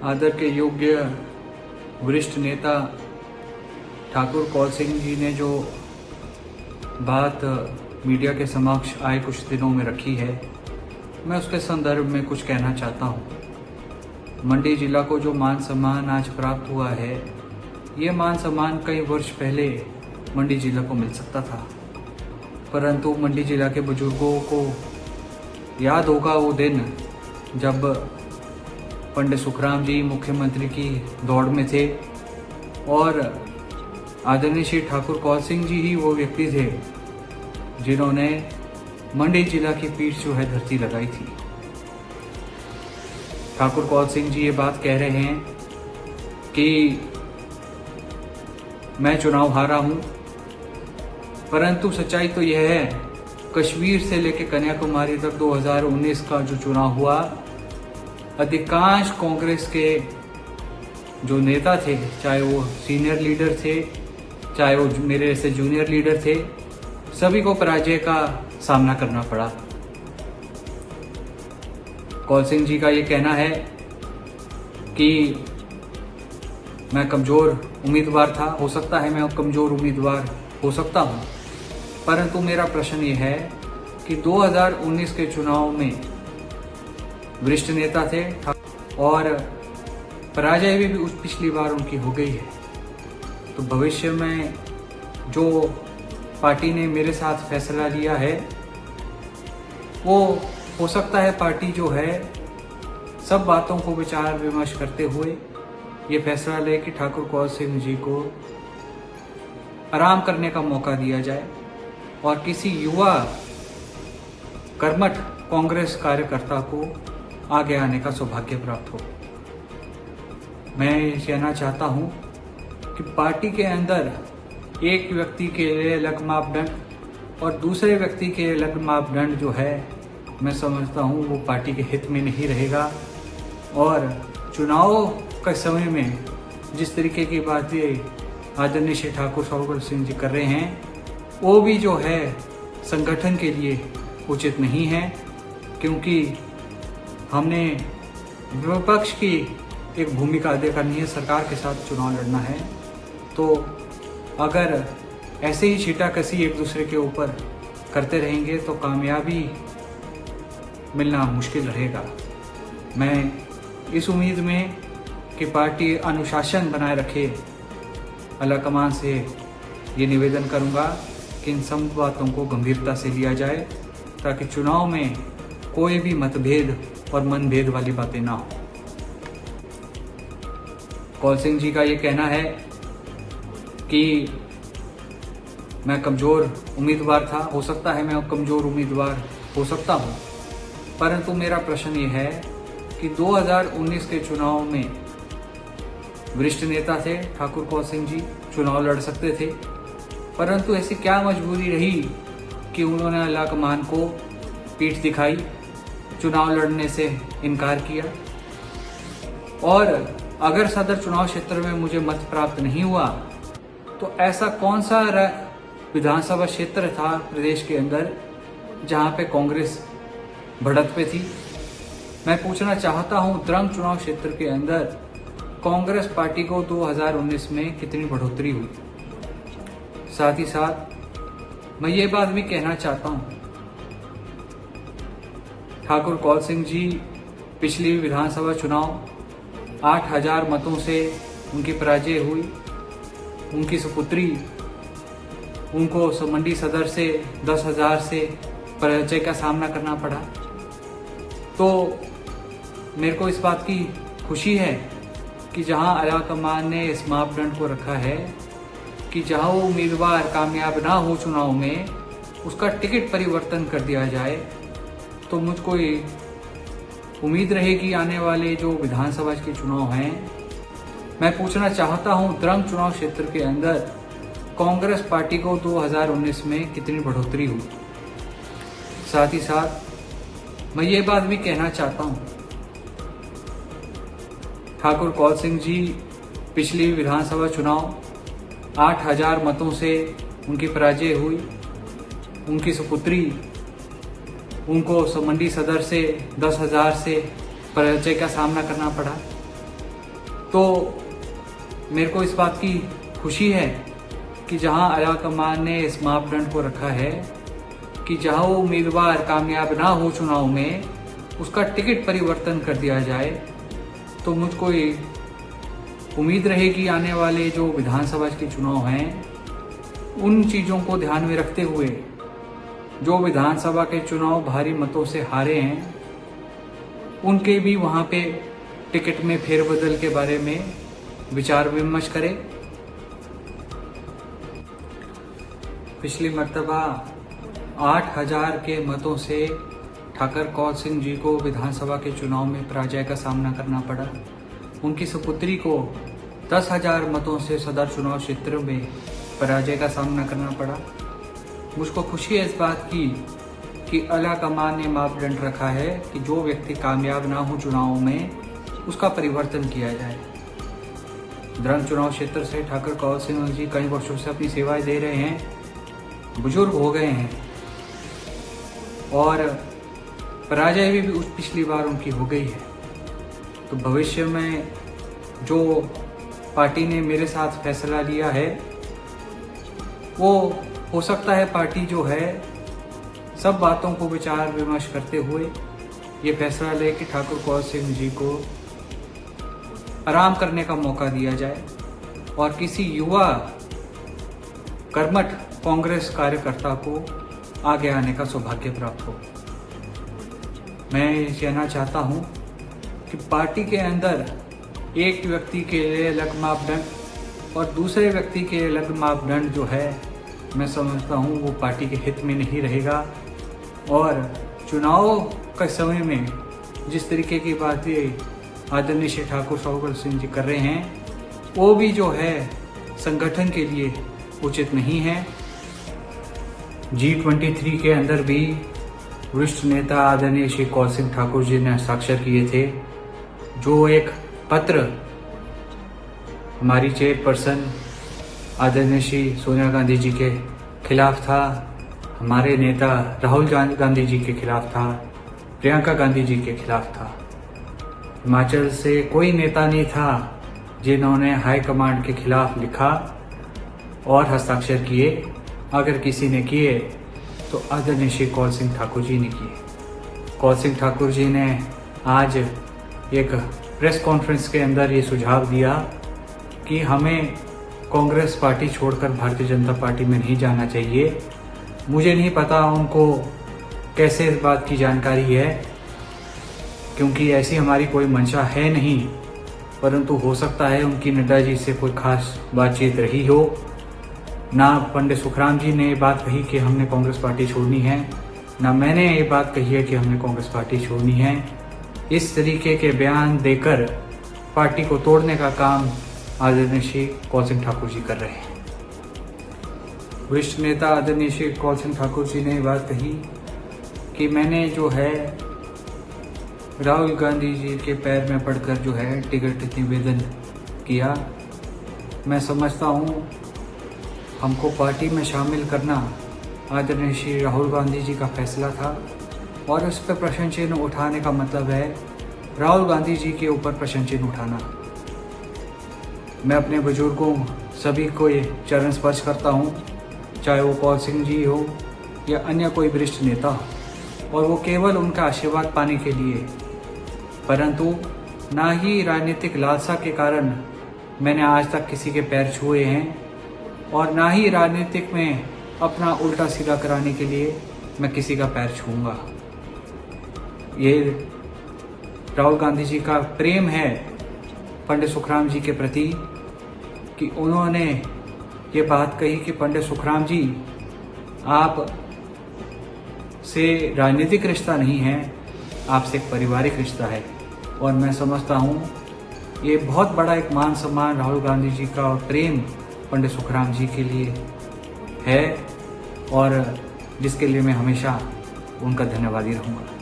आदर के योग्य वरिष्ठ नेता ठाकुर कौल सिंह जी ने जो बात मीडिया के समक्ष आए कुछ दिनों में रखी है, मैं उसके संदर्भ में कुछ कहना चाहता हूँ। मंडी जिला को जो मान सम्मान आज प्राप्त हुआ है, ये मान सम्मान कई वर्ष पहले मंडी जिला को मिल सकता था, परंतु मंडी जिला के बुजुर्गों को याद होगा वो दिन जब पंडित सुखराम जी मुख्यमंत्री की दौड़ में थे और आदरणीय श्री ठाकुर कौल सिंह जी ही वो व्यक्ति थे जिन्होंने मंडी जिला की पीठ जो है धरती लगाई थी। ठाकुर कौल सिंह जी ये बात कह रहे हैं कि मैं चुनाव हारा हूं, परंतु सच्चाई तो यह है कश्मीर से लेकर कन्याकुमारी तक 2019 का जो चुनाव हुआ, अधिकांश कांग्रेस के जो नेता थे, चाहे वो सीनियर लीडर थे, चाहे वो मेरे जैसे जूनियर लीडर थे, सभी को पराजय का सामना करना पड़ा। कौल सिंह जी का ये कहना है कि मैं कमजोर उम्मीदवार था, हो सकता है मैं कमजोर उम्मीदवार हो सकता हूं, परंतु मेरा प्रश्न ये है कि 2019 के चुनाव में वरिष्ठ नेता थे और पराजय भी उस पिछली बार उनकी हो गई है, तो भविष्य में जो पार्टी ने मेरे साथ फैसला लिया है वो हो सकता है पार्टी जो है सब बातों को विचार विमर्श करते हुए ये फैसला ले कि ठाकुर कौल सिंह जी को आराम करने का मौका दिया जाए और किसी युवा कर्मठ कांग्रेस कार्यकर्ता को आगे आने का सौभाग्य प्राप्त हो। मैं कहना चाहता हूं कि पार्टी के अंदर एक व्यक्ति के लिए अलग मापदंड और दूसरे व्यक्ति के अलग मापदंड जो है, मैं समझता हूं वो पार्टी के हित में नहीं रहेगा। और चुनाव के समय में जिस तरीके की बातें आदरणीय श्री ठाकुर कौल सिंह जी कर रहे हैं, वो भी जो है संगठन के लिए उचित नहीं है, क्योंकि हमने विपक्ष की एक भूमिका अदा करनी है, सरकार के साथ चुनाव लड़ना है। तो अगर ऐसे ही छींटाकशी एक दूसरे के ऊपर करते रहेंगे तो कामयाबी मिलना मुश्किल रहेगा। मैं इस उम्मीद में कि पार्टी अनुशासन बनाए रखे, आला कमान से ये निवेदन करूंगा कि इन सब बातों को गंभीरता से लिया जाए ताकि चुनाव में कोई भी मतभेद और मनभेद वाली बातें ना हो। कौल सिंह जी का ये कहना है कि मैं कमजोर उम्मीदवार था, हो सकता है मैं कमजोर उम्मीदवार हो सकता हूं, परंतु मेरा प्रश्न ये है कि 2019 के चुनाव में वरिष्ठ नेता थे ठाकुर कौल सिंह जी, चुनाव लड़ सकते थे, परंतु ऐसी क्या मजबूरी रही कि उन्होंने आला कमान को पीठ दिखाई, चुनाव लड़ने से इनकार किया। और अगर सदर चुनाव क्षेत्र में मुझे मत प्राप्त नहीं हुआ तो ऐसा कौन सा विधानसभा क्षेत्र था प्रदेश के अंदर जहां पे कांग्रेस बढ़त पे थी। मैं पूछना चाहता हूं, द्रंग चुनाव क्षेत्र के अंदर कांग्रेस पार्टी को 2019 में कितनी बढ़ोतरी हुई। साथ ही साथ मैं ये बात भी कहना चाहता हूं, ठाकुर कौल सिंह जी पिछली विधानसभा चुनाव 8,000 मतों से उनकी पराजय हुई। उनकी सुपुत्री उनको मंडी सदर से 10,000 से पराजय का सामना करना पड़ा। तो मेरे को इस बात की खुशी है कि जहां आला कमान ने इस मापदंड को रखा है कि जहां वो उम्मीदवार कामयाब ना हो चुनाव में, उसका टिकट परिवर्तन कर दिया जाए। तो मुझको उम्मीद रहेगी आने वाले जो विधानसभा के चुनाव हैं, मैं पूछना चाहता हूं, द्रंग चुनाव क्षेत्र के अंदर कांग्रेस पार्टी को 2019 में कितनी बढ़ोतरी हुई। साथ ही साथ मैं ये बात भी कहना चाहता हूं, ठाकुर कौल सिंह जी पिछली विधानसभा चुनाव 8,000 मतों से उनकी पराजय हुई। उनकी सुपुत्री उनको मंडी सदर से 10,000 से पराजय का सामना करना पड़ा। तो मेरे को इस बात की खुशी है कि जहां आलाकमान ने इस मापदंड को रखा है कि जहां वो उम्मीदवार कामयाब ना हो चुनाव में, उसका टिकट परिवर्तन कर दिया जाए। तो मुझको ये उम्मीद रहेगी आने वाले जो विधानसभा के चुनाव हैं, उन चीज़ों को ध्यान में रखते हुए जो विधानसभा के चुनाव भारी मतों से हारे हैं, उनके भी वहाँ पे टिकट में फेरबदल के बारे में विचार विमर्श करें। पिछली मर्तबा 8,000 के मतों से ठाकर कौल सिंह जी को विधानसभा के चुनाव में पराजय का सामना करना पड़ा। उनकी सुपुत्री को 10,000 मतों से सदर चुनाव क्षेत्र में पराजय का सामना करना पड़ा। मुझको खुशी है इस बात की कि आलाकमान ने मापदंड रखा है कि जो व्यक्ति कामयाब ना हो चुनाव में, उसका परिवर्तन किया जाए। द्रंग चुनाव क्षेत्र से ठाकर कौल सिंह जी कई वर्षों से अपनी सेवाएं दे रहे हैं, बुजुर्ग हो गए हैं और पराजय भी पिछली बार उनकी हो गई है। तो भविष्य में जो पार्टी ने मेरे साथ फैसला लिया है, वो हो सकता है पार्टी जो है सब बातों को विचार विमर्श करते हुए ये फैसला ले कि ठाकुर कौल सिंह जी को आराम करने का मौका दिया जाए और किसी युवा कर्मठ कांग्रेस कार्यकर्ता को आगे आने का सौभाग्य प्राप्त हो। मैं ये कहना चाहता हूँ कि पार्टी के अंदर एक व्यक्ति के लिए अलग मापदंड और दूसरे व्यक्ति के अलग मापदंड जो है, मैं समझता हूँ वो पार्टी के हित में नहीं रहेगा। और चुनाव के समय में जिस तरीके की बातें आदरणीय श्री ठाकुर कौल सिंह जी कर रहे हैं, वो भी जो है संगठन के लिए उचित नहीं है। G23 के अंदर भी वरिष्ठ नेता आदरणीय श्री कौल सिंह ठाकुर जी ने हस्ताक्षर किए थे, जो एक पत्र हमारी चेयरपर्सन आदरणीय श्री सोनिया गांधी जी के खिलाफ था, हमारे नेता राहुल गांधी जी के खिलाफ था, प्रियंका गांधी जी के खिलाफ था। हिमाचल से कोई नेता नहीं था जिन्होंने हाई कमांड के खिलाफ लिखा और हस्ताक्षर किए। अगर किसी ने किए तो आदरणीय श्री कौल सिंह ठाकुर जी ने किए। कौल सिंह ठाकुर जी ने आज एक प्रेस कॉन्फ्रेंस के अंदर ये सुझाव दिया कि हमें कांग्रेस पार्टी छोड़कर भारतीय जनता पार्टी में नहीं जाना चाहिए। मुझे नहीं पता उनको कैसे इस बात की जानकारी है, क्योंकि ऐसी हमारी कोई मंशा है नहीं, परंतु हो सकता है उनकी नड्डा जी से कोई खास बातचीत रही हो। ना पंडित सुखराम जी ने ये बात कही कि हमने कांग्रेस पार्टी छोड़नी है, ना मैंने ये बात कही है कि हमने कांग्रेस पार्टी छोड़नी है। इस तरीके के बयान देकर पार्टी को तोड़ने का काम आदरणीय श्री कौल सिंह ठाकुर जी कर रहे हैं। वरिष्ठ नेता आदरणीय श्री कौल सिंह ठाकुर जी ने बात कही कि मैंने जो है राहुल गांधी जी के पैर में पड़कर जो है टिकट निवेदन किया। मैं समझता हूँ हमको पार्टी में शामिल करना आदरणीय श्री राहुल गांधी जी का फैसला था और उस पर प्रश्न चिन्ह उठाने का मतलब है राहुल गांधी जी के ऊपर प्रश्न चिन्ह उठाना। मैं अपने बुजुर्गों सभी को ये चरण स्पर्श करता हूँ, चाहे वो कौल सिंह जी हो या अन्य कोई वरिष्ठ नेता हो, और वो केवल उनका आशीर्वाद पाने के लिए, परंतु ना ही राजनीतिक लालसा के कारण मैंने आज तक किसी के पैर छुए हैं और ना ही राजनीतिक में अपना उल्टा सीधा कराने के लिए मैं किसी का पैर छूऊंगा। ये राहुल गांधी जी का प्रेम है पंडित सुखराम जी के प्रति कि उन्होंने ये बात कही कि पंडित सुखराम जी, आप से राजनीतिक रिश्ता नहीं है, आपसे एक पारिवारिक रिश्ता है। और मैं समझता हूँ ये बहुत बड़ा एक मान सम्मान राहुल गांधी जी का और प्रेम पंडित सुखराम जी के लिए है, और जिसके लिए मैं हमेशा उनका धन्यवादी रहूँगा।